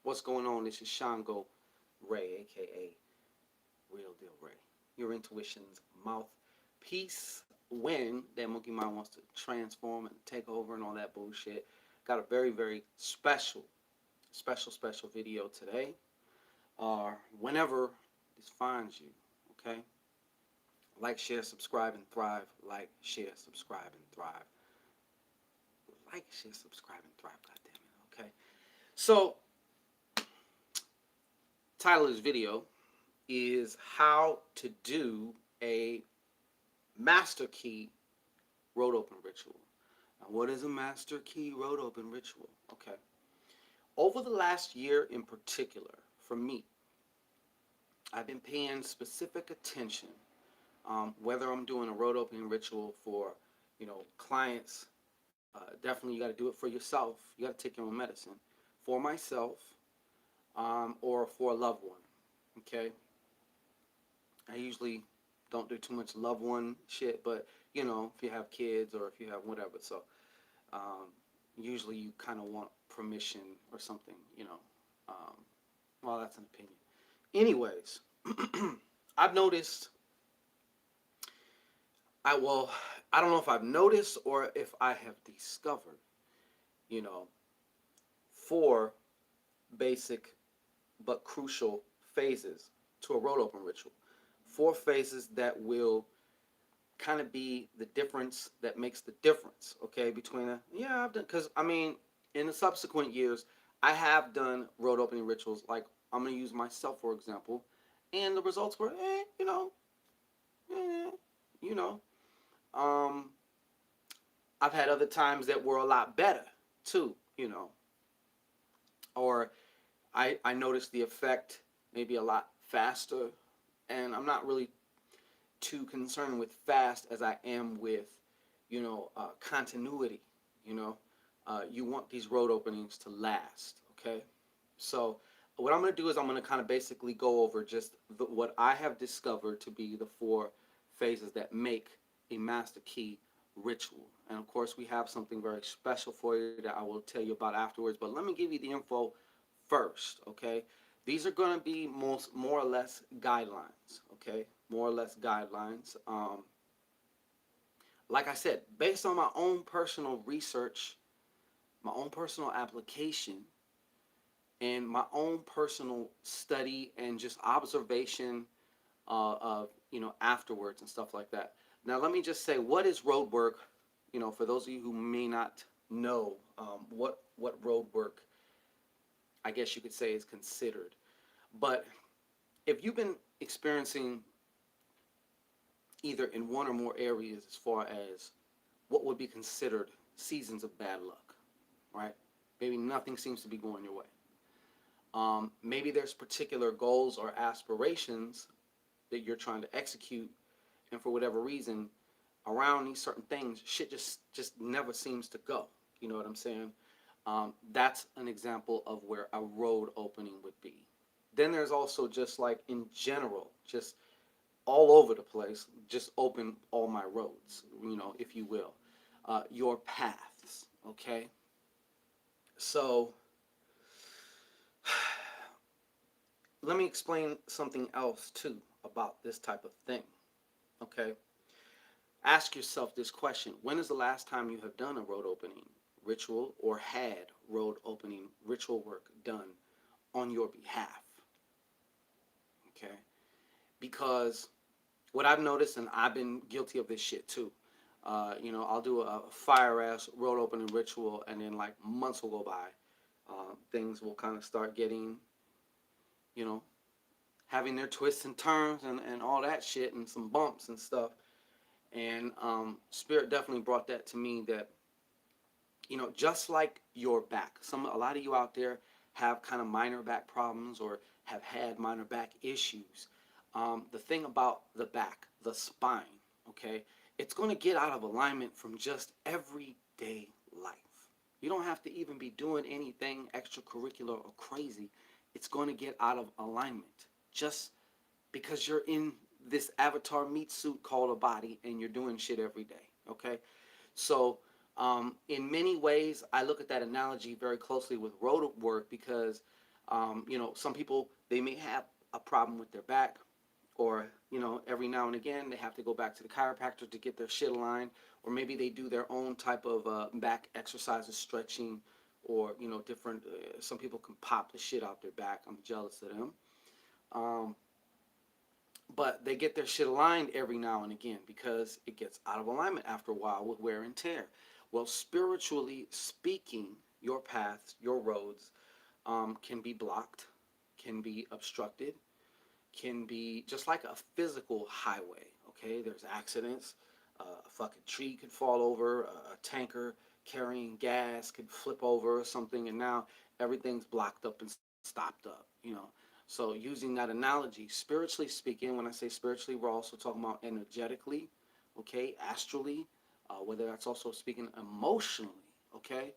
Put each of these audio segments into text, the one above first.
What's going on? This is ShanGO Ray, aka Real Deal Ray. Your intuition's mouthpiece when that monkey mind wants to transform and take over and all that bullshit. Got a very, very special video today. Whenever this finds you, okay? Like, share, subscribe, and thrive. Like, share, subscribe, and thrive. Like, share, subscribe, and thrive. God damn it. Okay. So, title of this video is how to do a master key road open ritual. Now, what is a master key road open ritual? Okay. Over the last year in particular, for me, I've been paying specific attention, whether I'm doing a road opening ritual for, clients. Definitely, you got to do it for yourself. You got to take your own medicine. For myself, or for a loved one. Okay. I usually don't do too much loved one shit, but if you have kids or if you have whatever, so um, usually you kind of want permission or something. Um, well, that's an opinion. Anyways, I've noticed. I well, I don't know if I've noticed or if I have discovered. You know, four basic but crucial phases to a road open ritual. Four phases that will kind of be the difference that makes the difference, okay, between I've done, because I mean, in the subsequent years, I have done road opening rituals. Like, I'm going to use myself for example, and the results were, eh, you know. Um, I've had other times that were a lot better too, or I noticed the effect maybe a lot faster, and I'm not really too concerned with fast as I am with, continuity. You know, you want these road openings to last. Okay, so what I'm going to do is I'm going to kind of basically go over just what I have discovered to be the four phases that make a master key ritual. And of course, we have something very special for you that I will tell you about afterwards. But let me give you the info first. Okay, these are going to be more or less guidelines. Okay, more or less guidelines. Like I said, based on my own personal research, my own personal application, and my own personal study and just observation of afterwards and stuff like that. Now, let me just say, what is road work? For those of you who may not know what road work, I guess you could say, is considered. But if you've been experiencing either in one or more areas as far as what would be considered seasons of bad luck, right? Maybe nothing seems to be going your way. Maybe there's particular goals or aspirations that you're trying to execute, and for whatever reason, around these certain things, shit just never seems to go. You know what I'm saying? That's an example of where a road opening would be. Then there's also just like in general, just all over the place, just open all my roads, if you will, your paths. Okay, so let me explain something else too about this type of thing. Okay, ask yourself this question: when is the last time you have done a road opening ritual or had road opening ritual work done on your behalf? Okay, because what I've noticed, and I've been guilty of this shit too. I'll do a fire ass road opening ritual, and then like months will go by. Things will kind of start getting, you know, having their twists and turns and all that shit, and some bumps and stuff. And Spirit definitely brought that to me that, just like your back, a lot of you out there have kind of minor back problems or have had minor back issues. The thing about the back, the spine, okay, it's going to get out of alignment from just everyday life. You don't have to even be doing anything extracurricular or crazy. It's going to get out of alignment just because you're in this avatar meat suit called a body and you're doing shit every day, okay? So In many ways, I look at that analogy very closely with road work because, some people, they may have a problem with their back, or every now and again they have to go back to the chiropractor to get their shit aligned, or maybe they do their own type of back exercises, stretching, or different. Some people can pop the shit out their back. I'm jealous of them. Um, but they get their shit aligned every now and again because it gets out of alignment after a while with wear and tear. Well, spiritually speaking, your paths, your roads, can be blocked, can be obstructed, can be just like a physical highway. Okay, there's accidents. A fucking tree could fall over, a tanker carrying gas could flip over or something, and now everything's blocked up and stopped up. So using that analogy, spiritually speaking, when I say spiritually, we're also talking about energetically, okay, astrally, whether that's also speaking emotionally, okay.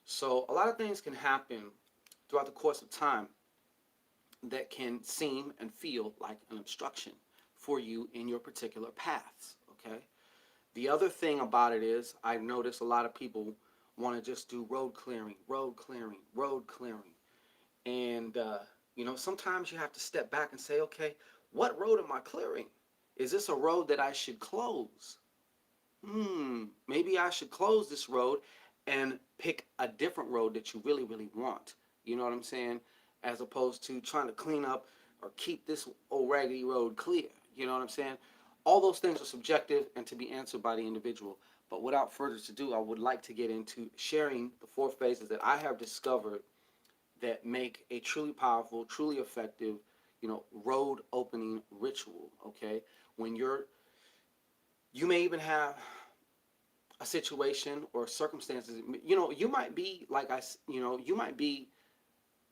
So a lot of things can happen throughout the course of time that can seem and feel like an obstruction for you in your particular paths, okay? The other thing about it is I've noticed a lot of people want to just do road clearing, road clearing, road clearing. And, sometimes you have to step back and say, okay, what road am I clearing? Is this a road that I should close? Maybe I should close this road and pick a different road that you really, really want. You know what I'm saying? As opposed to trying to clean up or keep this old raggedy road clear. You know what I'm saying? All those things are subjective and to be answered by the individual. But without further ado, I would like to get into sharing the four phases that I have discovered that make a truly powerful, truly effective, road opening ritual. Okay, when you may even have a situation or circumstances. You might be like you might be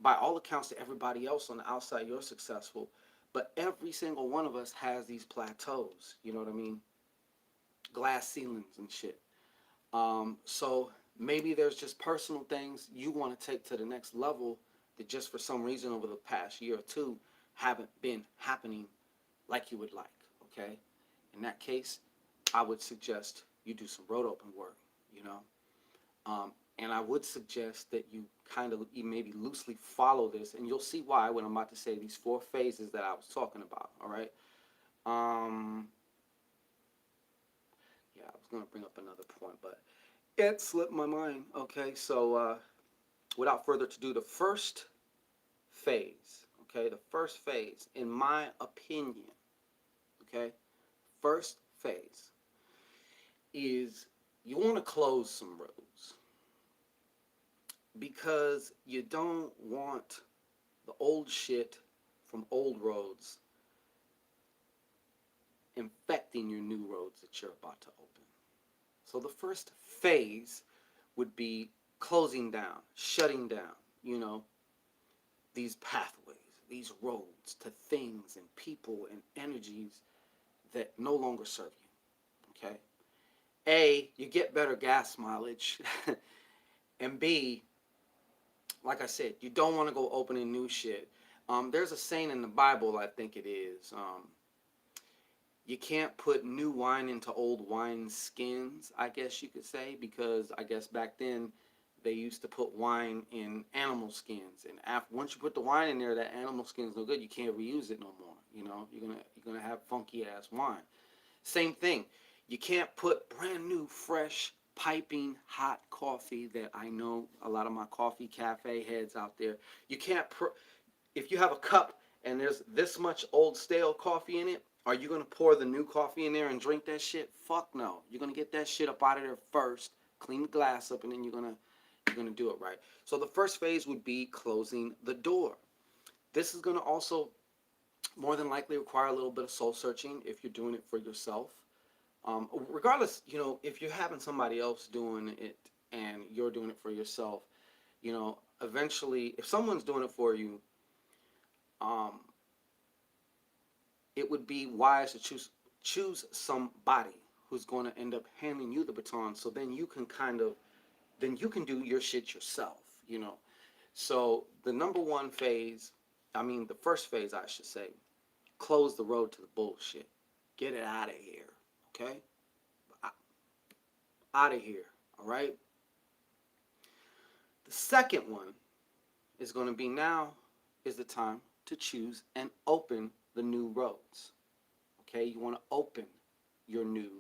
by all accounts to everybody else on the outside you're successful, but every single one of us has these plateaus. You know what I mean? Glass ceilings and shit. So maybe there's just personal things you want to take to the next level that just for some reason over the past year or two haven't been happening like you would like. Okay, in that case, I would suggest you do some road open work. You know, and I would suggest that you kind of maybe loosely follow this, and you'll see why when I'm about to say these four phases that I was talking about. All right. Um, yeah, I was gonna bring up another point, but it slipped my mind. Okay, so without further ado, the first phase. Okay, the first phase, in my opinion. Okay, first phase is you want to close some roads because you don't want the old shit from old roads infecting your new roads that you're about to open. So the first phase would be closing down, shutting down, you know, these pathways, these roads to things and people and energies that no longer serve you. Okay? A, you get better gas mileage. And B, like I said, you don't want to go opening new shit. There's a saying in the Bible, I think it is. You can't put new wine into old wine skins, I guess you could say, because I guess back then they used to put wine in animal skins, and once you put the wine in there, that animal skin is no good. You can't reuse it no more. You're gonna have funky ass wine. Same thing. You can't put brand new, fresh, piping hot coffee that I know a lot of my coffee cafe heads out there. You can't if you have a cup and there's this much old stale coffee in it, are you gonna pour the new coffee in there and drink that shit? Fuck no. You're gonna get that shit up out of there first, clean the glass up, and then you're gonna do it right. So the first phase would be closing the door. This is gonna also more than likely require a little bit of soul searching if you're doing it for yourself. Regardless, if you're having somebody else doing it and you're doing it for yourself, eventually, if someone's doing it for you, um, it would be wise to choose somebody who's going to end up handing you the baton, so then you can do your shit yourself. You know, so the number one phase, I mean the first phase, I should say, close the road to the bullshit. Get it out of here. Okay, out of here. All right. The second one is going to be now is the time to choose and open the new roads. Okay, you want to open your new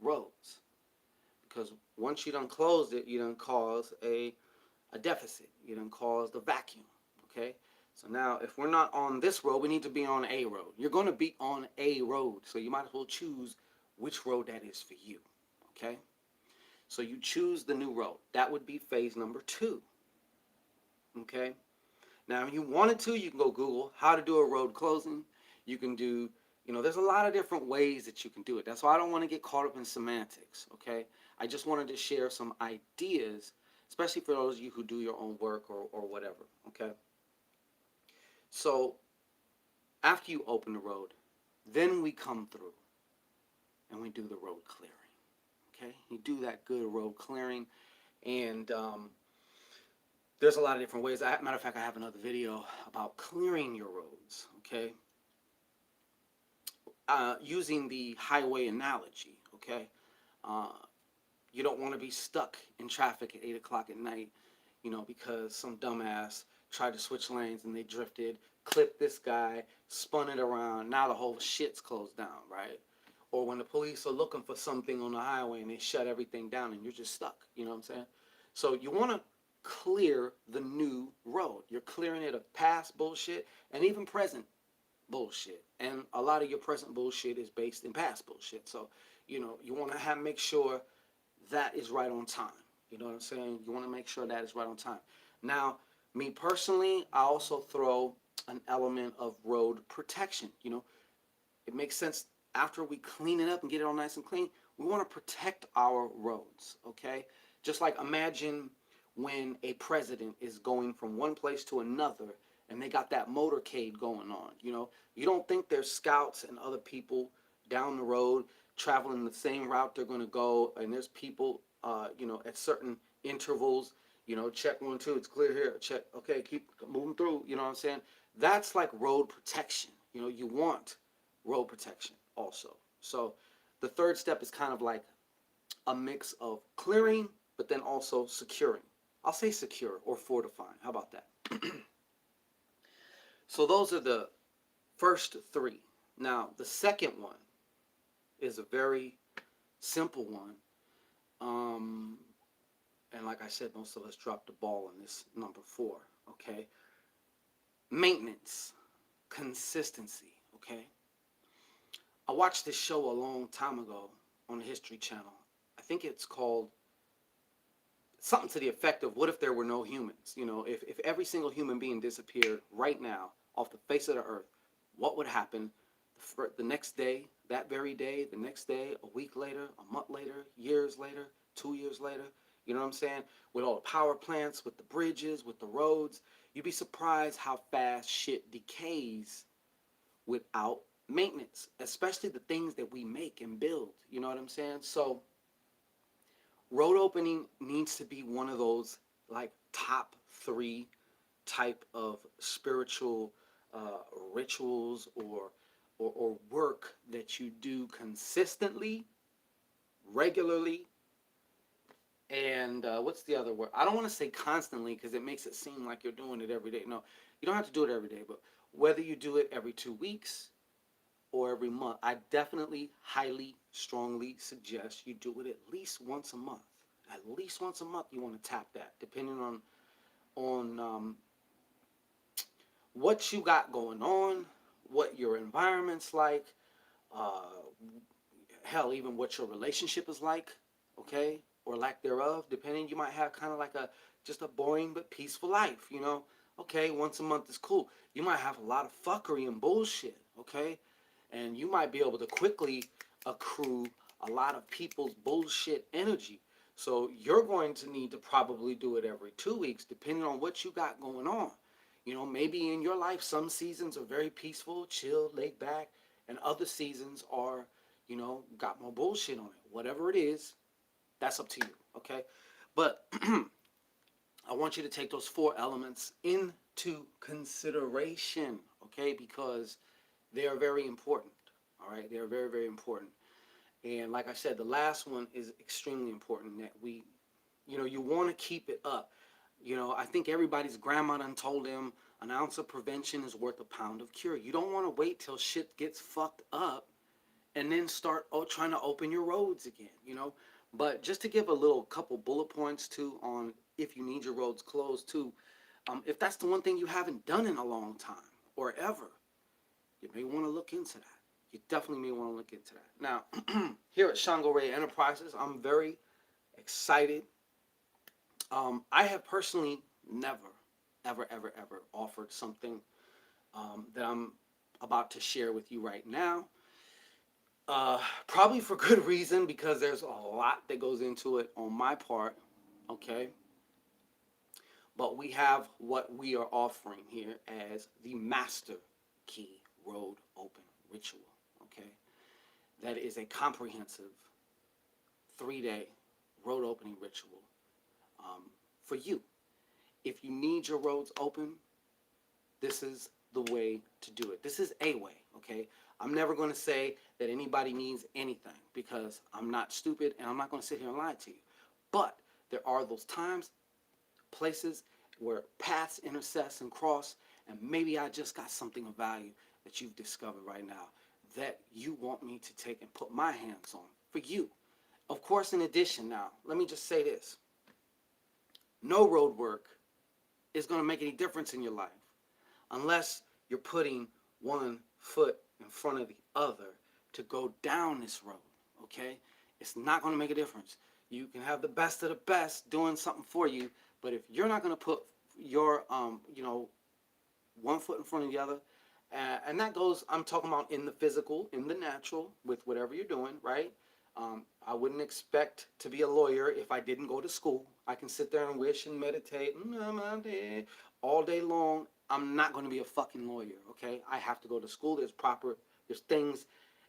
roads because once you done closed it, you done cause a deficit. You done caused a vacuum. Okay, so now if we're not on this road, we need to be on a road. You're going to be on a road, so you might as well choose which road that is for you. Okay, so you choose the new road. That would be phase number 2. Okay, now if you wanted to, you can go Google how to do a road closing. You can do, there's a lot of different ways that you can do it. That's why I don't want to get caught up in semantics. Okay, I just wanted to share some ideas, especially for those of you who do your own work or whatever. Okay, so after you open the road, then we come through and we do the road clearing. Okay, you do that good road clearing, and there's a lot of different ways. Matter of fact, I have another video about clearing your roads. Okay, using the highway analogy. Okay, uh, you don't want to be stuck in traffic at 8 o'clock at night, because some dumbass tried to switch lanes and they drifted, clipped this guy, spun it around. Now the whole shit's closed down, right? Or when the police are looking for something on the highway and they shut everything down and you're just stuck. You know what I'm saying? So you want to clear the new road. You're clearing it of past bullshit and even present bullshit. And a lot of your present bullshit is based in past bullshit. So, you want to make sure that is right on time. You know what I'm saying? You want to make sure that is right on time. Now, me personally, I also throw an element of road protection. It makes sense after we clean it up and get it all nice and clean, we want to protect our roads, okay? Just like imagine when a president is going from one place to another and they got that motorcade going on, you don't think there's scouts and other people down the road traveling the same route they're going to go, and there's people, at certain intervals, check 1, 2, it's clear here, check, okay, keep moving through, you know what I'm saying? That's like road protection. You want road protection also. So the third step is kind of like a mix of clearing, but then also securing. I'll say secure or fortifying. How about that? So those are the first 3. Now, the second one is a very simple one. And like I said, most of us dropped the ball on this number 4. Okay? Maintenance, consistency. Okay? I watched this show a long time ago on the History Channel. I think it's called something to the effect of what if there were no humans? If every single human being disappeared right now off the face of the earth, what would happen the next day, that very day, the next day, a week later, a month later, years later, 2 years later? You know what I'm saying? With all the power plants, with the bridges, with the roads, you'd be surprised how fast shit decays without maintenance, especially the things that we make and build. You know what I'm saying? So road opening needs to be one of those like top 3 type of spiritual rituals or work that you do consistently, regularly, and what's the other word? I don't want to say constantly because it makes it seem like you're doing it every day. No, you don't have to do it every day, but whether you do it every 2 weeks or every month, I definitely, highly, strongly suggest you do it at least once a month. At least once a month, you want to tap that, depending on what you got going on, what your environment's like, uh, hell, even what your relationship is like, okay, or lack thereof. Depending, you might have kind of like just a boring but peaceful life. Okay, once a month is cool. You might have a lot of fuckery and bullshit, okay, and you might be able to quickly accrue a lot of people's bullshit energy. So you're going to need to probably do it every 2 weeks, depending on what you got going on. Maybe in your life, some seasons are very peaceful, chill, laid back, and other seasons are, got more bullshit on it. Whatever it is, that's up to you, okay? But I want you to take those 4 elements into consideration, okay? Because they are very important, all right? They are very, very important. And like I said, the last one is extremely important, that we You know, you want to keep it up. You know, I think everybody's grandma done told them an ounce of prevention is worth a pound of cure. You don't want to wait till shit gets fucked up and then start trying to open your roads again, you know. But just to give a little couple bullet points too on if you need your roads closed too, if that's the one thing you haven't done in a long time or ever, you may want to look into that. You definitely may want to look into that. Now, here at ShanGO Ray Enterprises, I'm very excited. I have personally never, ever offered something that I'm about to share with you right now. Probably for good reason because there's a lot that goes into it on my part. Okay, but we have what we are offering here as the Master Key Road Open Ritual. Okay, that is a comprehensive 3-day road opening ritual for you. If you need your roads open, this is the way to do it. This is a way, okay? I'm never going to say that anybody needs anything because I'm not stupid and I'm not going to sit here and lie to you. But there are those times, places where paths intersect and cross, and maybe I just got something of value that you've discovered right now that you want me to take and put my hands on for you. Of course, in addition, now, let me just say this. No road work is going to make any difference in your life unless you're putting one foot in front of the other to go down this road, okay? It's not going to make a difference. You can have the best of the best doing something for you, but if you're not going to put your, one foot in front of the other, and that goes, I'm talking about in the physical, in the natural, with whatever you're doing, right? I wouldn't expect to be a lawyer if I didn't go to school. I can sit there and wish and meditate all day long. I'm not going to be a fucking lawyer, okay? I have to go to school. There's things,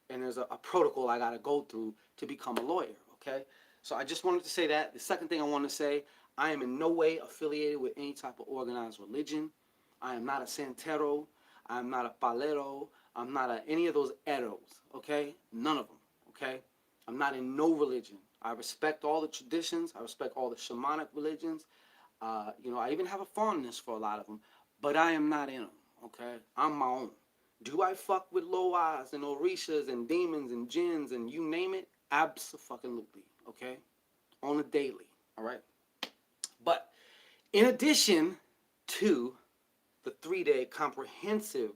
and there's a protocol I got to go through to become a lawyer, okay? So I just wanted to say that. The second thing I want to say, I am in no way affiliated with any type of organized religion. I am not a Santero. I'm not a Palero. I'm not any of those eros, okay? None of them, okay? I'm not in no religion. I respect all the traditions. I respect all the shamanic religions. I even have a fondness for a lot of them, but I am not in them, okay? I'm my own. Do I fuck with loas and orishas and demons and jinns and you name it? Abso-fucking-lutely, okay? On a daily, all right? But in addition to the 3-day comprehensive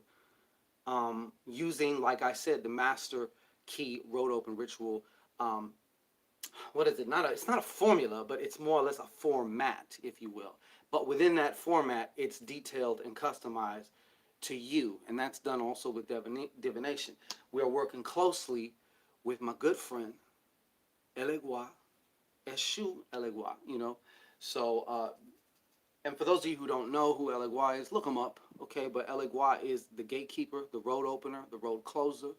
using, like I said, the Master Key Road Open Ritual, what is it? It's not a formula, but it's more or less a format, if you will. But within that format, it's detailed and customized to you, and that's done also with divination. We are working closely with my good friend Elegua, Eshu Elegua. So and for those of you who don't know who Elegua is, look him up, okay? But Elegua is the gatekeeper, the road opener, the road closer.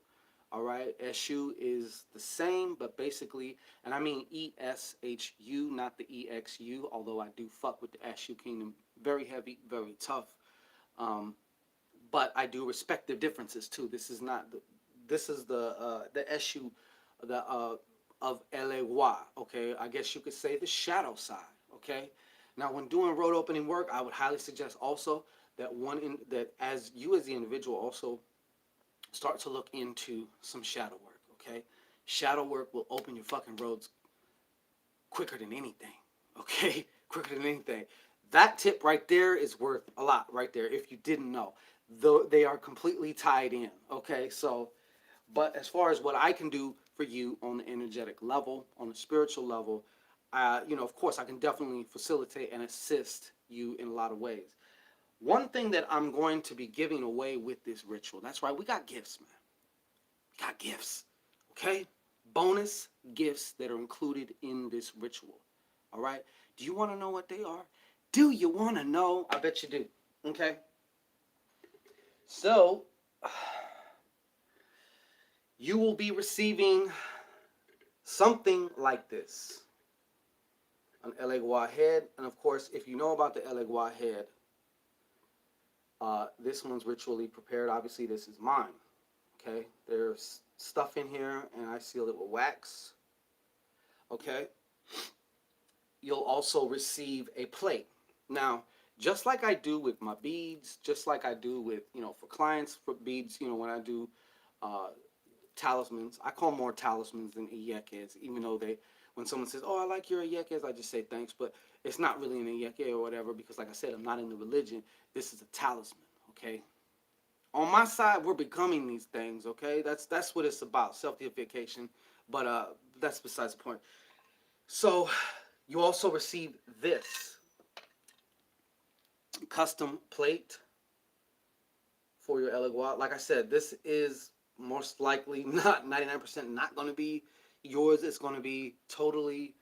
All right, Eshu is the same, but basically, and I mean ESHU, not the EXU, although I do fuck with the Eshu Kingdom. Very heavy, very tough. But I do respect their differences too. This is the Eshu of Elegua, okay? I guess you could say the shadow side, okay? Now, when doing road opening work, I would highly suggest also that as you as the individual also start to look into some shadow work, okay? Shadow work will open your fucking roads quicker than anything, okay? Quicker than anything. That tip right there is worth a lot right there if you didn't know. Though they are completely tied in, okay? So, but as far as what I can do for you on the energetic level, on the spiritual level, of course, I can definitely facilitate and assist you in a lot of ways. One thing that I'm going to be giving away with this ritual, that's right, we got gifts, man. We got gifts, okay? Bonus gifts that are included in this ritual, all right? Do you want to know what they are? Do you want to know? I bet you do, okay? So, you will be receiving something like this. An Elegua head, and of course, if you know about the Elegua head, this one's ritually prepared. Obviously, this is mine. Okay, there's stuff in here, and I seal it with wax. Okay, you'll also receive a plate. Now, just like I do with my beads, just like I do with, for clients for beads, when I do uh, talismans, I call them more talismans than iyekes, even though when someone says, oh, I like your iyekes, I just say thanks, but it's not really an iyeke or whatever because, like I said, I'm not in the religion. This is a talisman, okay? On my side, we're becoming these things, okay? That's what it's about, self-deification, but that's besides the point. So you also receive this custom plate for your elegua. Like I said, this is most likely not 99% not going to be yours. It's going to be totally,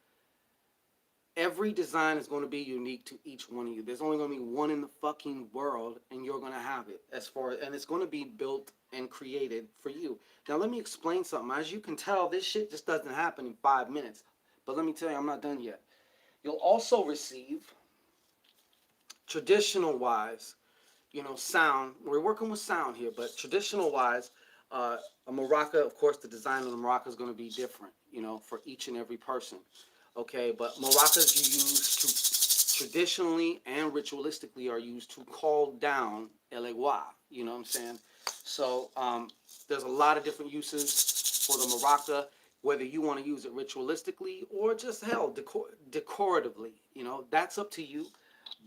every design is going to be unique to each one of you. There's only going to be one in the fucking world, and you're going to have it and it's going to be built and created for you. Now let me explain something. As you can tell, this shit just doesn't happen in 5 minutes. But let me tell you, I'm not done yet. You'll also receive, traditional wise, sound. We're working with sound here, but traditional wise, a maraca, of course, the design of the maraca is going to be different, for each and every person. Okay, but maracas you use to traditionally and ritualistically are used to call down elegua. You know what I'm saying? So there's a lot of different uses for the maraca, whether you want to use it ritualistically or just hell decoratively. That's up to you.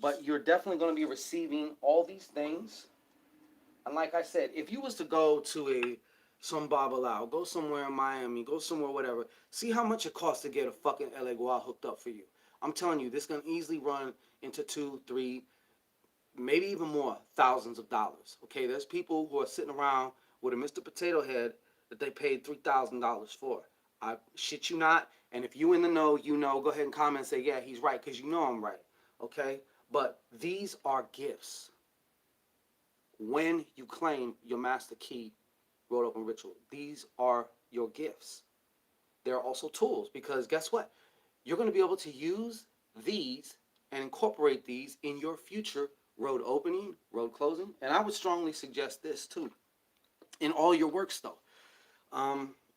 But you're definitely going to be receiving all these things. And like I said, if you was to go to some babalao, go somewhere in Miami, go somewhere whatever, see how much it costs to get a fucking elegua hooked up for you. I'm telling you, this can easily run into two, three, maybe even more thousands of dollars. Okay, there's people who are sitting around with a Mr. Potato Head that they paid $3,000 for. I shit you not. And if you in the know, go ahead and comment and say, yeah, he's right, because you know I'm right. Okay? But these are gifts when you claim your master key wrote open ritual. These are your gifts. They're also tools because guess what? You're going to be able to use these and incorporate these in your future road opening, road closing. And I would strongly suggest this too in all your works though.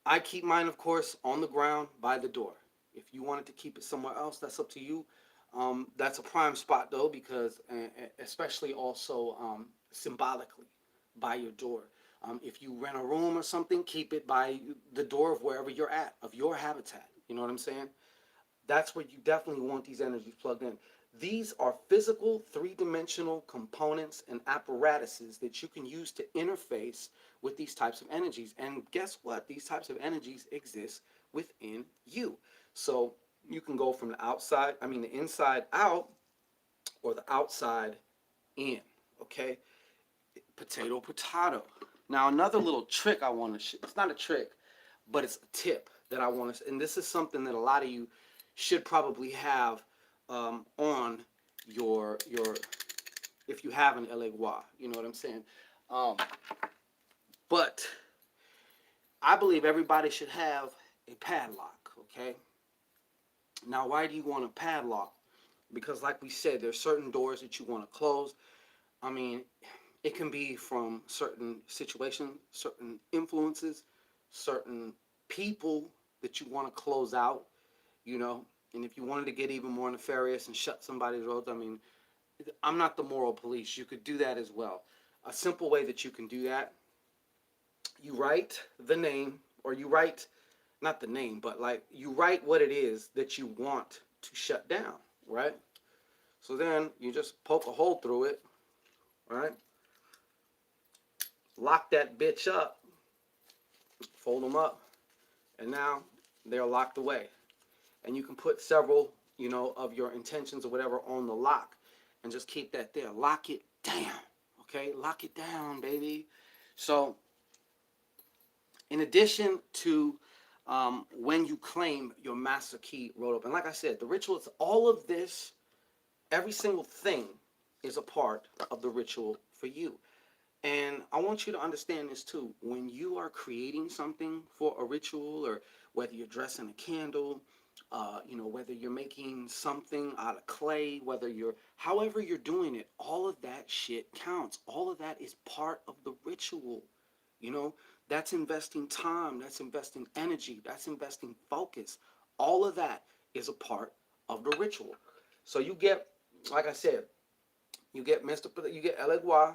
I keep mine, of course, on the ground by the door. If you wanted to keep it somewhere else, that's up to you. That's a prime spot though, because especially also symbolically by your door. If you rent a room or something, keep it by the door of wherever you're at, of your habitat. You know what I'm saying? That's where you definitely want these energies plugged in. These are physical, three-dimensional components and apparatuses that you can use to interface with these types of energies. And guess what? These types of energies exist within you. So you can go from the inside out or the outside in. Okay? Potato, potato. Now, another little trick I want to it's not a trick, but it's a tip that I want to, and this is something that a lot of you should probably have on your if you have an elegua, you know what I'm saying? Um, but I believe everybody should have a padlock, okay? Now, why do you want a padlock? Because like we said, there's certain doors that you want to close. I mean, it can be from certain situations, certain influences, certain people that you want to close out, you know. And if you wanted to get even more nefarious and shut somebody's roads, I mean, I'm not the moral police. You could do that as well. A simple way that you can do that, you write the name, or you write, not the name, but like you write what it is that you want to shut down, right? So then you just poke a hole through it, right? Lock that bitch up, fold them up, and now they're locked away. And you can put several, of your intentions or whatever on the lock and just keep that there. Lock it down, okay? Lock it down, baby. So, in addition to when you claim your master key wrote up, and like I said, the rituals, all of this, every single thing is a part of the ritual for you. And I want you to understand this too. When you are creating something for a ritual, or whether you're dressing a candle, whether you're making something out of clay, however you're doing it, all of that shit counts. All of that is part of the ritual. You know, that's investing time, that's investing energy, that's investing focus. All of that is a part of the ritual. So you get, like I said, you get you get Elegua,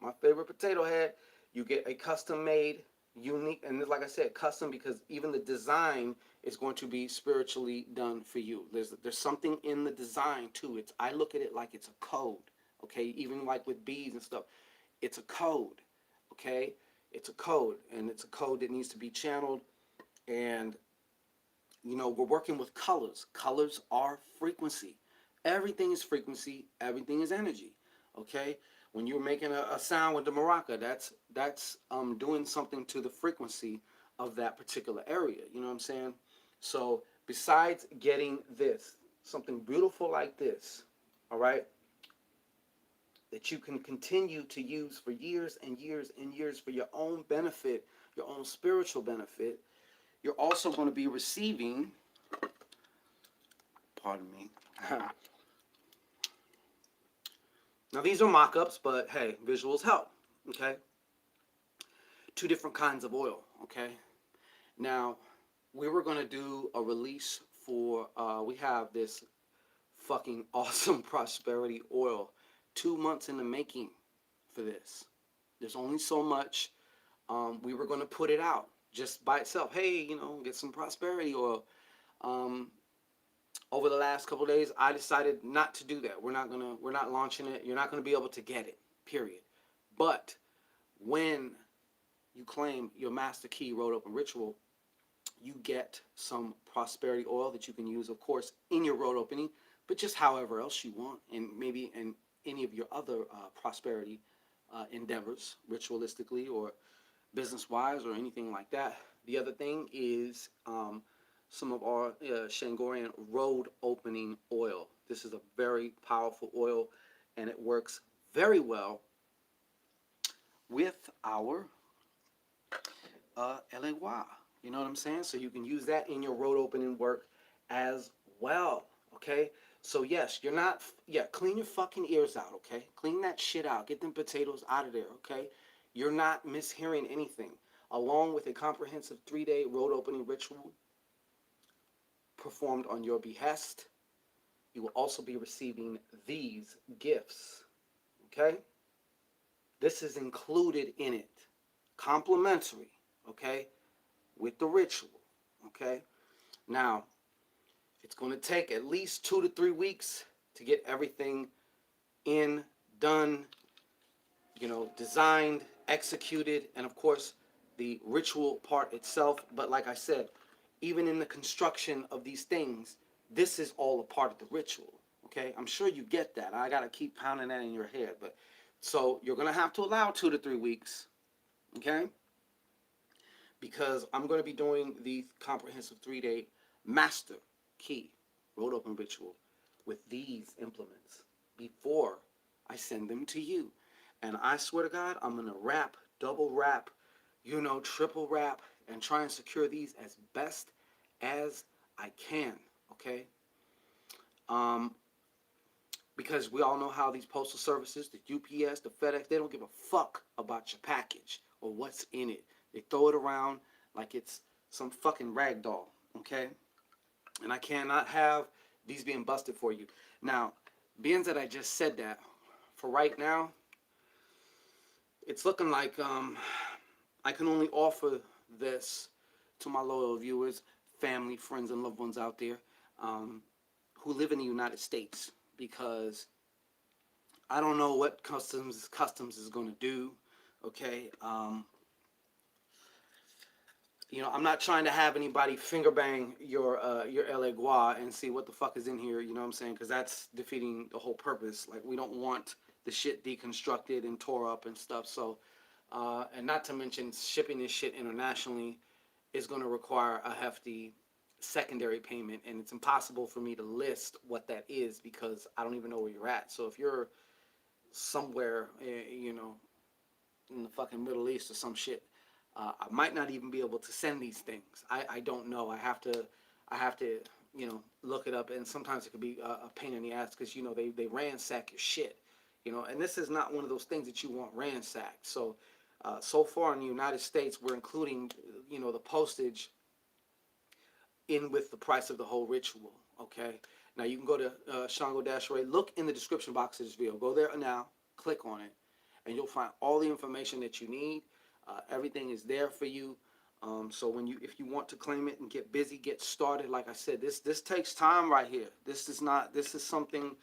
my favorite potato head. You get a custom made, unique, and like I said, custom because even the design is going to be spiritually done for you. There's something in the design too. It's I look at it like it's a code. Okay, even like with bees and stuff, it's a code. Okay, it's a code, and it's a code that needs to be channeled. And we're working with colors. Colors are frequency. Everything is frequency. Everything is energy. Okay. When you're making a sound with the maraca, that's doing something to the frequency of that particular area. You know what I'm saying? So besides getting this, something beautiful like this, all right, that you can continue to use for years and years and years for your own benefit, your own spiritual benefit, you're also going to be receiving, pardon me. Now these are mock-ups, but hey, visuals help. Okay, two different kinds of oil. Okay, now we were gonna do a release for. We have this fucking awesome prosperity oil. 2 months in the making for this. There's only so much. We were gonna put it out just by itself. Hey, get some prosperity oil. Um, Over the last couple of days, I decided not to do that. We're not launching it. You're not gonna be able to get it. Period. But when you claim your master key road open ritual, you get some prosperity oil that you can use, of course, in your road opening, but just however else you want, and maybe in any of your other prosperity endeavors, ritualistically or business wise or anything like that. The other thing is some of our Shangorian road opening oil. This is a very powerful oil, and it works very well with our LAY. You know what I'm saying? So you can use that in your road opening work as well. Okay? So yes, you're not, yeah, clean your fucking ears out, okay? Clean that shit out. Get them potatoes out of there, okay? You're not mishearing anything. Along with a comprehensive 3-day road opening ritual performed on your behest, you will also be receiving these gifts, okay? This is included in it, complimentary, okay, with the ritual, okay? Now, it's going to take at least 2 to 3 weeks to get everything in, done, designed, executed, and of course, the ritual part itself. But like I said, even in the construction of these things, this is all a part of the ritual, okay? I'm sure you get that. I got to keep pounding that in your head. But so you're going to have to allow 2 to 3 weeks, okay? Because I'm going to be doing the comprehensive 3-day master key road open ritual with these implements before I send them to you. And I swear to God, I'm going to wrap, double wrap, triple wrap, and try and secure these as best as I can, okay? Because we all know how these postal services, the UPS, the FedEx, they don't give a fuck about your package or what's in it. They throw it around like it's some fucking rag doll, okay? And I cannot have these being busted for you. Now, being that I just said that, for right now, it's looking like I can only offer this to my loyal viewers, family, friends, and loved ones out there who live in the United States, because I don't know what customs is going to do, okay? I'm not trying to have anybody finger bang your LA Gua and see what the fuck is in here, you know what I'm saying? Because that's defeating the whole purpose. Like, we don't want the shit deconstructed and tore up and stuff. So, and not to mention shipping this shit internationally is going to require a hefty secondary payment, and it's impossible for me to list what that is because I don't even know where you're at. So if you're somewhere, in the fucking Middle East or some shit, I might not even be able to send these things. I don't know. I have to look it up, and sometimes it could be a pain in the ass because they ransack your shit, and this is not one of those things that you want ransacked. So so far in the United States, we're including the postage in with the price of the whole ritual. Okay. Now you can go to ShanGO-Ray. Look in the description box of this video. Go there now. Click on it, and you'll find all the information that you need. Everything is there for you. So if you want to claim it and get busy, get started. Like I said, this takes time right here. This is something.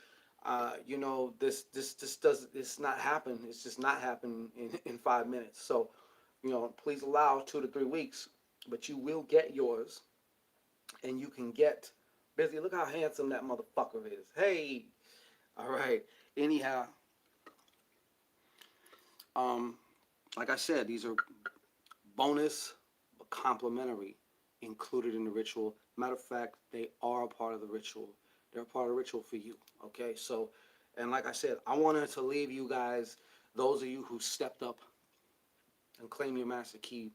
It's not happen. It's just not happen in 5 minutes. So, please allow 2 to 3 weeks, but you will get yours, and you can get busy. Look how handsome that motherfucker is. Hey, all right. Anyhow, like I said, these are bonus but complimentary, included in the ritual. Matter of fact, they are a part of the ritual. They're a part of the ritual for you. Okay, so, and like I said, I wanted to leave you guys, those of you who stepped up and claim your master key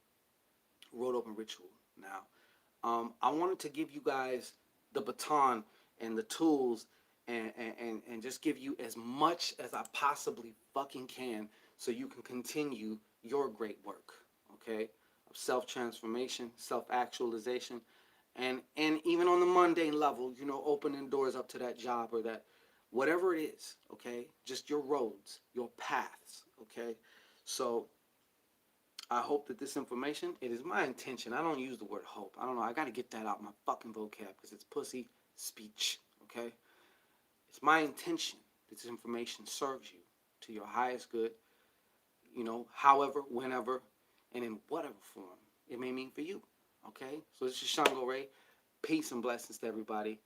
road open ritual. Now, I wanted to give you guys the baton and the tools, and just give you as much as I possibly fucking can, so you can continue your great work, okay, of self-transformation, self-actualization, and even on the mundane level, opening doors up to that job or that whatever it is, okay, just your roads, your paths, okay. So I hope that this information, it is my intention. I don't use the word hope. I don't know. I got to get that out my fucking vocab because it's pussy speech, okay? It's my intention that this information serves you to your highest good, however, whenever, and in whatever form it may mean for you, okay? So this is ShanGO Ray. Peace and blessings to everybody.